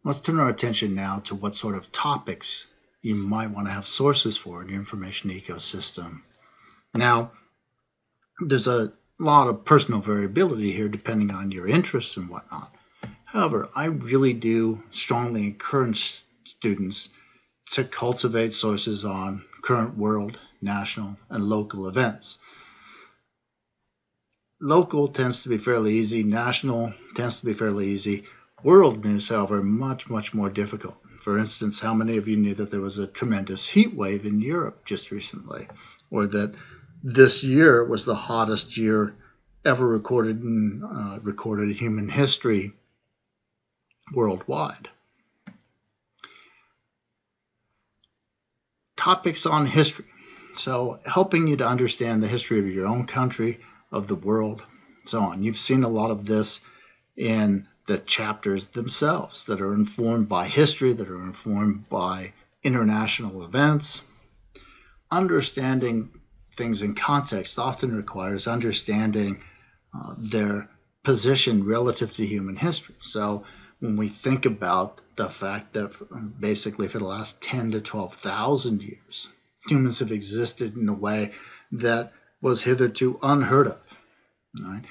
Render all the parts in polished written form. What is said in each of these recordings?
Let's turn our attention now to what sort of topics you might want to have sources for in your information ecosystem. Now, there's a lot of personal variability here depending on your interests and whatnot. However, I really do strongly encourage students to cultivate sources on current world, national, and local events. Local tends to be fairly easy. National tends to be fairly easy. World news, however, much, much more difficult. For instance, how many of you knew that there was a tremendous heat wave in Europe just recently? Or that this year was the hottest year ever recorded in human history worldwide? Topics on history. So helping you to understand the history of your own country, of the world, so on. You've seen a lot of this in the chapters themselves that are informed by history, that are informed by international events. Understanding things in context often requires understanding their position relative to human history. So when we think about the fact that basically for the last 10 to 12,000 years, humans have existed in a way that was hitherto unheard of. Right?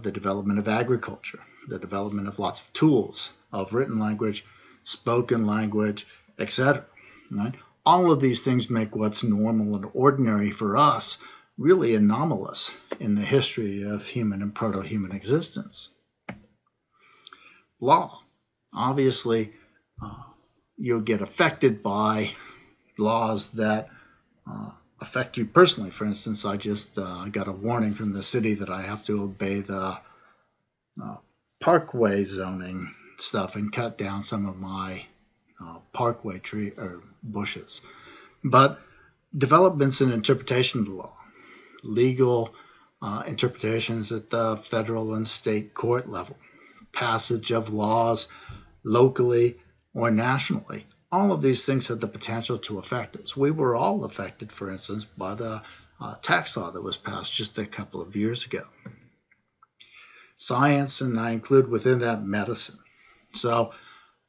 The development of agriculture, the development of lots of tools, of written language, spoken language, etc. Right? All of these things make what's normal and ordinary for us really anomalous in the history of human and proto-human existence. Law. Obviously, you'll get affected by laws that affect you personally. For instance, I just got a warning from the city that I have to obey the parkway zoning stuff and cut down some of my parkway tree or bushes. But developments in interpretation of the law, legal interpretations at the federal and state court level, passage of laws locally or nationally, all of these things had the potential to affect us. We were all affected, for instance, by the tax law that was passed just a couple of years ago. Science, and I include within that medicine. So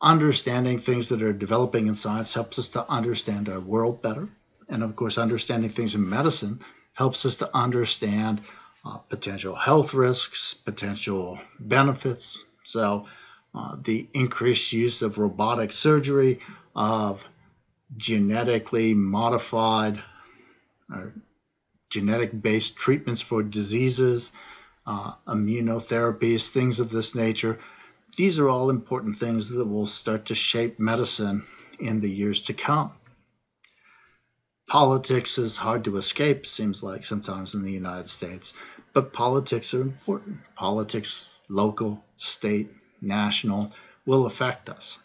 understanding things that are developing in science helps us to understand our world better. And of course, understanding things in medicine helps us to understand potential health risks, potential benefits. So the increased use of robotic surgery, of genetically modified or genetic-based treatments for diseases, immunotherapies, things of this nature. These are all important things that will start to shape medicine in the years to come. Politics is hard to escape, seems like sometimes in the United States, but politics are important. Politics, local, state, national, will affect us.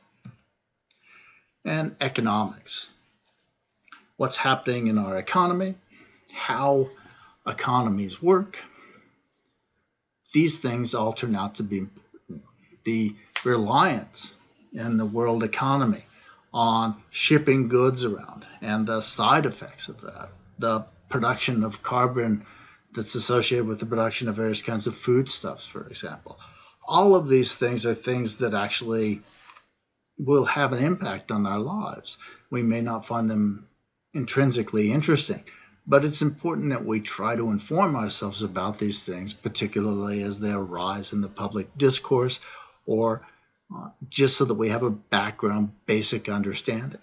And economics. What's happening in our economy, how economies work. These things all turn out to be important. The reliance in the world economy on shipping goods around and the side effects of that, the production of carbon that's associated with the production of various kinds of foodstuffs, for example. All of these things are things that actually will have an impact on our lives. We may not find them intrinsically interesting, but it's important that we try to inform ourselves about these things, particularly as they arise in the public discourse or just so that we have a background, basic understanding.